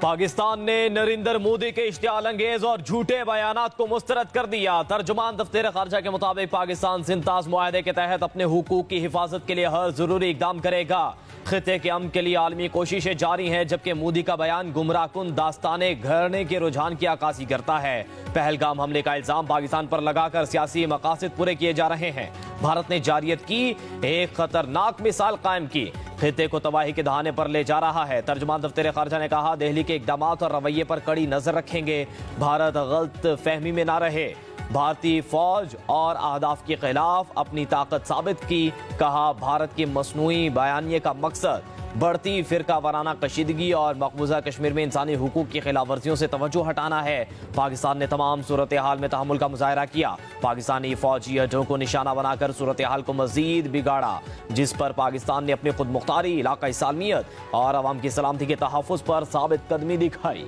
पाकिस्तान ने नरेंद्र मोदी के इश्तियाल अंगेज और झूठे बयानात को मुस्तरद कर दिया। तर्जुमान दफ्तर खारजा के मुताबिक पाकिस्तान सिंताज मुआहदे के तहत अपने हुकूक की हिफाजत के लिए हर जरूरी इकदाम करेगा। खिते के अमन के लिए आलमी कोशिशें जारी हैं, जबकि मोदी का बयान गुमराहकुन दास्ताने घरने के रुझान की अक्कासी करता है। पहलगाम हमले का इल्जाम पाकिस्तान पर लगाकर सियासी मकासद पूरे किए जा रहे हैं। भारत ने जारियत की एक खतरनाक मिसाल कायम की, खिते को तबाही के दहाने पर ले जा रहा है। तर्जुमान दफ्तर खारजा ने कहा, दिल्ली के इकदाम और रवैये पर कड़ी नजर रखेंगे। भारत गलत फहमी में ना रहे। भारतीय फौज और अहदाफ के खिलाफ अपनी ताकत साबित की। कहा, भारत की मसनूई बयानिए का मकसद बढ़ती फिरका वाराना कशीदगी और मकबूजा कश्मीर में इंसानी हुकूक की खिलाफ वर्जियों से तवज्जो हटाना है। पाकिस्तान ने तमाम सूरत हाल में तहम्मुल का मुजाहरा किया। पाकिस्तानी फौजी अड्डों को निशाना बनाकर सूरत हाल को मजीद बिगाड़ा, जिस पर पाकिस्तान ने अपनी खुद मुख्तारी, इलाकाई सालमियत और अवाम की सलामती के तहफ़्फ़ुज़ पर साबित कदमी दिखाई।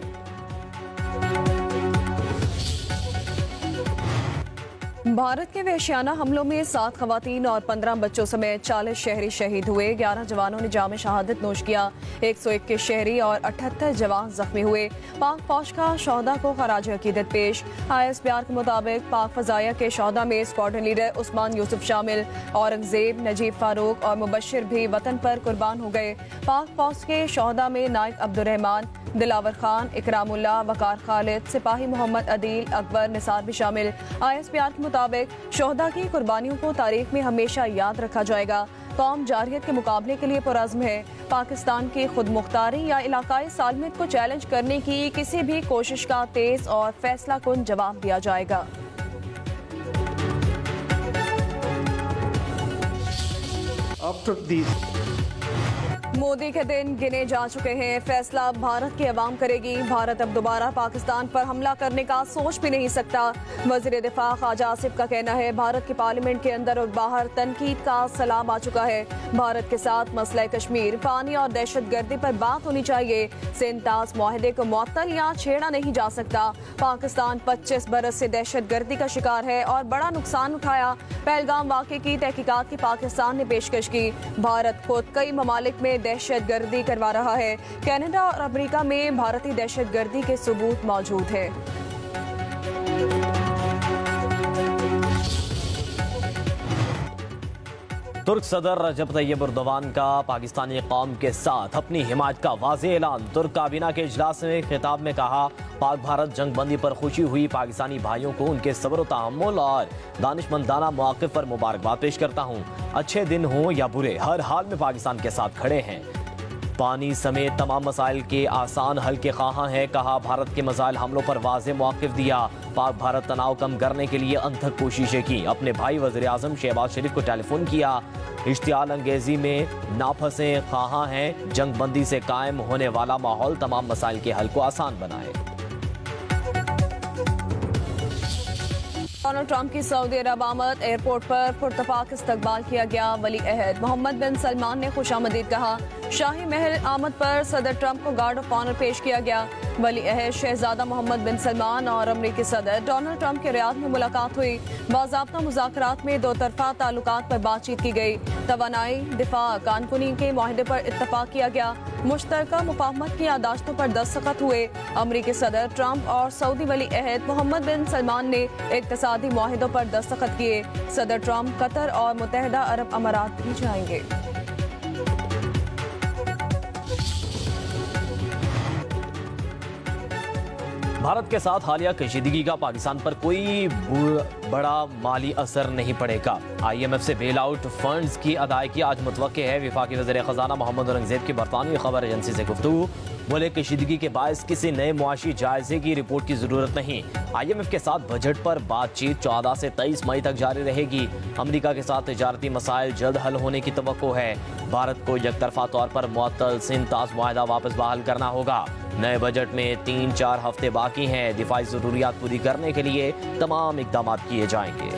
भारत के वहशियाना हमलों में 7 खवातीन और 15 बच्चों समेत 40 शहरी शहीद हुए। 11 जवानों ने जाम शहादत नोश किया। 121 शहरी और 78 जवान जख्मी हुए। पाक फौज का शोहदा को खराज अकीदत पेश। ISPR के मुताबिक पाक फजाया के शोहदा में स्क्वाड्रन लीडर उस्मान यूसुफ शामिल। औरंगजेब, नजीब फारूक और मुबशिर भी वतन पर कुर्बान हो गए। पाक फौज के शोहदा में नाइक अब्दुर्रहमान, दिलावर खान, इकरामुल्लाह, वकार खालिद, सिपाही मोहम्मद अदील, अकबर, निसार भी शामिल। ISPR के मुताबिक शोहदा की कुर्बानियों को तारीख में हमेशा याद रखा जाएगा। कौम जारहियत के मुकाबले के लिए पुरज़्म है। पाकिस्तान की खुद मुख्तारी या इलाकाई सालमियत को चैलेंज करने की किसी भी कोशिश का तेज और फैसला कुन जवाब दिया जाएगा। मोदी के दिन गिने जा चुके हैं। फैसला भारत की अवाम करेगी। भारत अब दोबारा पाकिस्तान पर हमला करने का सोच भी नहीं सकता। वज़ीर दिफा ख्वाजा आसिफ का कहना है, भारत की पार्लियामेंट के अंदर और बाहर तनकीद का सलाम आ चुका है। भारत के साथ मसला कश्मीर, पानी और दहशत गर्दी पर बात होनी चाहिए। सिंताज मुआहदे को मुअत्तल या छेड़ा नहीं जा सकता। पाकिस्तान 25 बरस से दहशत गर्दी का शिकार है और बड़ा नुकसान उठाया। पहलगाम वाक़े की तहकीकात की पाकिस्तान ने पेशकश की। भारत खुद कई ममालिक में दहशत गर्दी करवा रहा है। कनाडा और अमेरिका में भारतीय दहशत गर्दी के सबूत मौजूद है। तुर्क सदर रजब तैयब एर्दोगान का पाकिस्तानी कौम के साथ अपनी हिमायत का वाज़ेह ऐलान। तुर्क काबीना के इजलास में खिताब में कहा, पाक भारत जंगबंदी पर खुशी हुई पाकिस्तानी भाइयों को उनके सब्र व तहम्मुल और दानिशमंदाना मौक़िफ़ पर मुबारकबाद पेश करता हूँ। अच्छे दिन हों या बुरे, हर हाल में पाकिस्तान के साथ खड़े हैं। पानी समेत तमाम मसाइल के आसान हल के ख्वाहां हैं। कहा, भारत के मसाइल हमलों पर वाज़ेह मौक़िफ़ दिया। पाक भारत तनाव कम करने के लिए अनथक कोशिशें की। अपने भाई वज़ीर आज़म शहबाज शरीफ को टेलीफोन किया। इश्तियाल अंगेजी में ना फंसे, ख्वाहां हैं जंगबंदी से कायम होने वाला माहौल तमाम मसाइल के हल को आसान बनाए। डोनाल्ड ट्रंप की सऊदी अरब आमद, एयरपोर्ट पर पुरतपाक इस्तकबाल किया गया। वली अहद मोहम्मद बिन सलमान ने खुशामदीद कहा। शाही महल आमद पर सदर ट्रंप को गार्ड ऑफ ऑनर पेश किया गया। वली अहद शहजादा मोहम्मद बिन सलमान और अमरीकी सदर डोनाल्ड ट्रंप के रियाद में मुलाकात हुई। बाज़ाब्ता मुज़ाकरात में दो तरफा ताल्लुकात पर बातचीत की गई। तवानाई, दिफा, कानकुनी के मुआहदे पर इत्तफाक किया गया। मुश्तरका मुफाहमत की यादाश्तों पर दस्तखत हुए। अमरीकी सदर ट्रंप और सऊदी वली अहद मोहम्मद बिन सलमान ने इक़्तिसादी मुआहदों पर दस्तखत किए। सदर ट्रंप कतर और मुत्तहिदा अरब अमारात भी जाएंगे। भारत के साथ हालिया कशीदगी का पाकिस्तान पर कोई बड़ा माली असर नहीं पड़ेगा। IMF से बेल आउट फंड्स की अदायगी आज मुतवक्के है। वफाकी वज़ीर ख़जाना मोहम्मद औरंगज़ेब की बरतानवी खबर एजेंसी से गुफ्तगू। बोले, कशीदगी के बायस किसी नए मुआशी जायजे की रिपोर्ट की जरूरत नहीं। IMF के साथ बजट पर बातचीत 14 से 23 मई तक जारी रहेगी। अमेरिका के साथ तिजारती मसाइल जल्द हल होने की तवक्को है। भारत को यकतरफा तौर पर मुअत्तल सिंताज मुआहदा वापस बहाल करना होगा। नए बजट में 3-4 हफ्ते बाकी हैं। दिफाई जरूरियात पूरी करने के लिए तमाम इकदाम किए जाएंगे।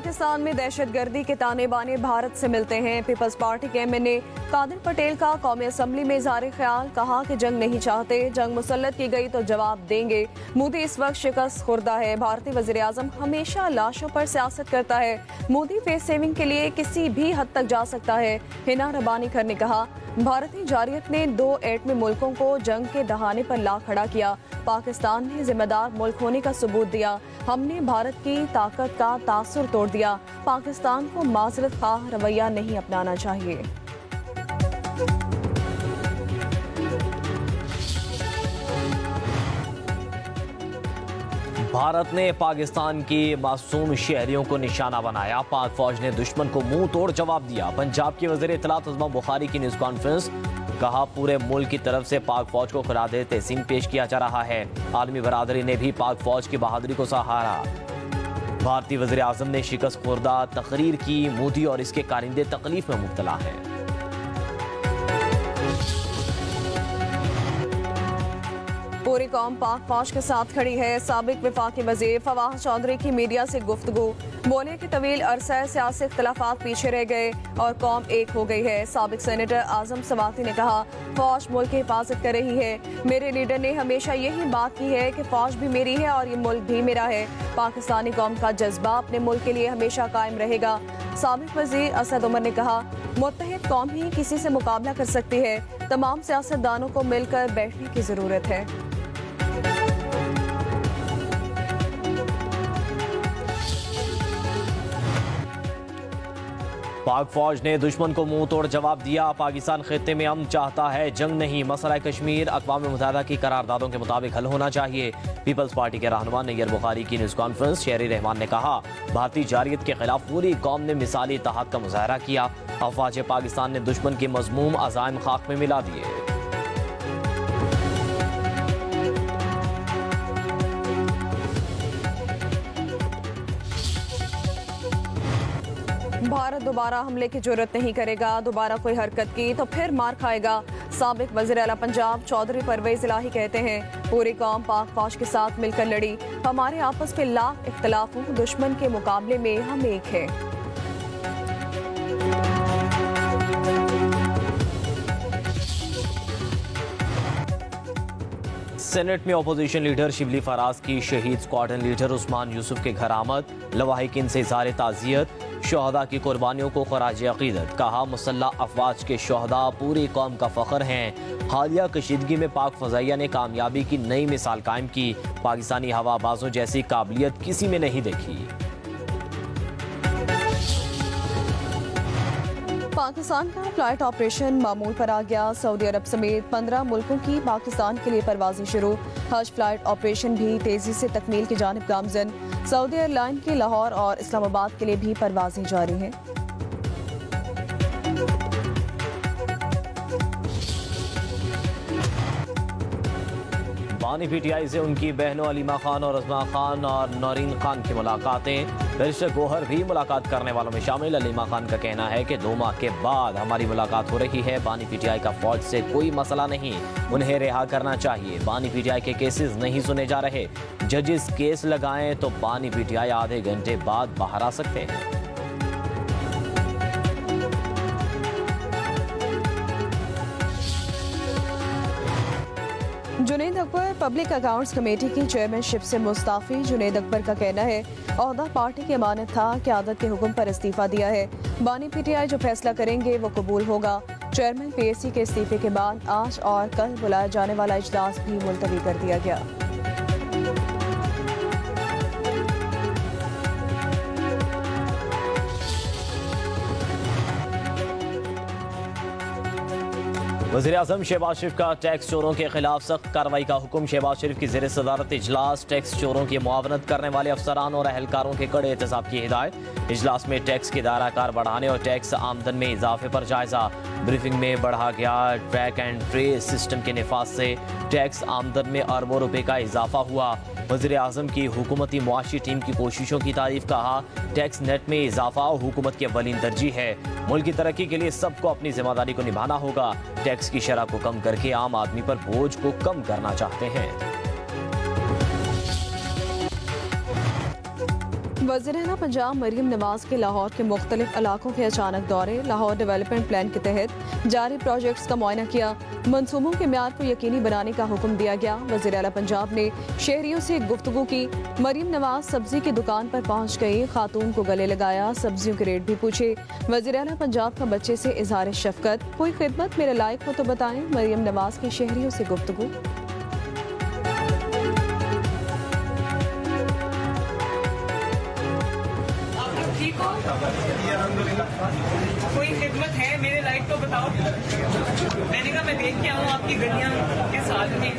पाकिस्तान में दहशतगर्दी के ताने बाने भारत से मिलते हैं। पीपल्स पार्टी के एमएनए कादिर पटेल का कौमी असम्बली में इज़हार ख्याल, कहा कि जंग नहीं चाहते, जंग मुसल्लत की गई तो जवाब देंगे। मोदी इस वक्त शिकस्त खुर्दा है। भारतीय वज़ीर आज़म हमेशा लाशों पर सियासत करता है। मोदी फेस सेविंग के लिए किसी भी हद तक जा सकता है। हिना रबानी खर ने कहा, भारतीय जारियत ने 2 एटमी मुल्कों को जंग के दहाने पर ला खड़ा किया। पाकिस्तान ने जिम्मेदार मुल्क होने का सबूत दिया। हमने भारत की ताकत का तासुर तोड़ दिया। पाकिस्तान को माजरत खाह रवैया नहीं अपनाना चाहिए। भारत ने पाकिस्तान की मासूम शहरियों को निशाना बनाया। पाक फौज ने दुश्मन को मुंह तोड़ जवाब दिया। पंजाब की वज़ीर इत्तलात उस्मा बुखारी की न्यूज़ कॉन्फ्रेंस, कहा पूरे मुल्क की तरफ से पाक फौज को खिरादे तहसीन पेश किया जा रहा है। आलमी बरादरी ने भी पाक फौज की बहादुरी को सराहा। भारतीय वज़ीर आज़म ने शिकस्त खुर्दा तकरीर की। मोदी और इसके कारिंदे तकलीफ में मुब्तला हैं। पूरी कौम पाक फौज के साथ खड़ी है। साबिक वफाकी वज़ीर फवाद चौधरी की मीडिया से गुफ्तगू, बोले कि तवील अरसा सियासी इख्तलाफात पीछे रह गए और कौम एक हो गई है। साबिक सेनेटर आजम सवाती ने कहा, फौज मुल्क की हिफाजत कर रही है। मेरे लीडर ने हमेशा यही बात की है कि फौज भी मेरी है और ये मुल्क भी मेरा है। पाकिस्तानी कौम का जज्बा अपने मुल्क के लिए हमेशा कायम रहेगा। साबिक वज़ीर असद उमर ने कहा, मुत्तहिद कौम ही किसी से मुकाबला कर सकती है। तमाम सियासतदानों को मिलकर बैठने की जरूरत है। पाक फौज ने दुश्मन को मुंह तोड़ जवाब दिया। पाकिस्तान खित्ते में अमन चाहता है, जंग नहीं। मसला कश्मीर अक़वाम मुत्तहिदा की करारदादों के मुताबिक हल होना चाहिए। पीपल्स पार्टी के रहनुमा नैयर बुखारी की न्यूज़ कॉन्फ्रेंस, शहरी रहमान ने कहा, भारतीय जारियत के खिलाफ पूरी कौम ने मिसाली इत्तेहाद का मुजाहरा किया। अफवाज पाकिस्तान ने दुश्मन के मज़मूम अज़ाइम खाक में मिला दिए। भारत दोबारा हमले की जरूरत नहीं करेगा। दोबारा कोई हरकत की तो फिर मार खाएगा। साबिक वज़ीर आला पंजाब चौधरी परवेज इलाही कहते हैं, पूरी कौम पाक फौज के साथ मिलकर लड़ी। हमारे आपस में लाख इख्तलाफ हो, दुश्मन के मुकाबले में हम एक हैं। सेनेट में अपोजिशन लीडर शिबली फराज की शहीद स्क्वाड्रन लीडर उस्मान यूसुफ के घर आमद। लवाहिकीन से इज़हार ताज़ियत, शहदा की कुर्बानियों को खराज अक़ीदत। कहा, मुसल्लह अफवाज के शहदा पूरी कौम का फ़ख्र हैं। हालिया कशीदगी में पाक फ़ज़ाइया ने कामयाबी की नई मिसाल कायम की। पाकिस्तानी हवाबाजों जैसी काबिलियत किसी में नहीं देखी। पाकिस्तान का फ्लाइट ऑपरेशन मामूल पर आ गया। सऊदी अरब समेत 15 मुल्कों की पाकिस्तान के लिए परवाजें शुरू। हज फ्लाइट ऑपरेशन भी तेजी से तकमील की जानिब गामजन। सऊदी एयरलाइन की लाहौर और इस्लामाबाद के लिए भी परवाजें जारी हैं। बानी पीटीआई से उनकी बहनों अलीमा खान और अज़मा खान और नौरीन खान की मुलाकातें। बैरिस्टर गोहर भी मुलाकात करने वालों में शामिल। अलीमा खान का कहना है कि 2 माह के बाद हमारी मुलाकात हो रही है। बानी पीटीआई का फौज से कोई मसला नहीं, उन्हें रिहा करना चाहिए। बानी पीटीआई के केसेस नहीं सुने जा रहे। जजेस केस लगाएं तो बानी पीटीआई आधे घंटे बाद बाहर आ सकते हैं। Junaid Akbar public accounts committee की चेयरमैनशिप से मुस्ताफी। जुनैद अकबर का कहना है, ओहदा पार्टी की अमानत था, क़यादत के हुक्म पर इस्तीफा दिया है। बानी पीटीआई जो फैसला करेंगे वो कबूल होगा। चेयरमैन पीएससी के इस्तीफे के बाद आज और कल बुलाया जाने वाला इजलास भी मुलतवी कर दिया गया। वज़ीर-ए-आज़म शहबाज शरीफ का टैक्स चोरों के खिलाफ सख्त कार्रवाई का हुक्म। शहबाज शरीफ की ज़ेर सदारत इजलास। टैक्स चोरों की मुआवनत करने वाले अफसरान और अहलकारों के कड़े एहतसाब की हिदायत। इजलास में टैक्स की दायरा कार बढ़ाने और टैक्स आमदन में इजाफे पर जायजा। ब्रीफिंग में बढ़ा गया ट्रैक एंड ट्रेस सिस्टम के निफाज से टैक्स आमदन में अरबों रुपए का इजाफा हुआ। वज़ीर-ए-आज़म की हुकूमती मुआशी टीम की कोशिशों की तारीफ। कहा, टैक्स नेट में इजाफा हुकूमत की अव्वलीन तरजीह है। मुल्क की तरक्की के लिए सबको अपनी जिम्मेदारी को निभाना होगा। टैक्स की शरह को कम करके आम आदमी पर बोझ को कम करना चाहते हैं। वज़ीर-ए-आला पंजाब मरीम नवाज के लाहौर के मुख्तलिफ इलाकों के अचानक दौरे। लाहौर डेवलपमेंट प्लान के तहत जारी प्रोजेक्ट्स का मुआयना किया। मनसूबों के म्यार को यकीनी बनाने का हुक्म दिया गया। वज़ीर-ए-आला पंजाब ने शहरियों से गुफ्तगू की। मरीम नवाज सब्जी की दुकान पर पहुंच गई, खातून को गले लगाया, सब्जियों के रेट भी पूछे। वज़ीर-ए-आला पंजाब का बच्चे से इजहार शफकत, कोई खिदमत मेरे लायक हो तो बताएं। मरीम नवाज की शहरियों से गुफ्तगू। ठीक हो? कोई खिदमत है मेरे लायक तो बताओ। मैंने कहा मैं देख के आऊँ आपकी गलियाँ के साथ में।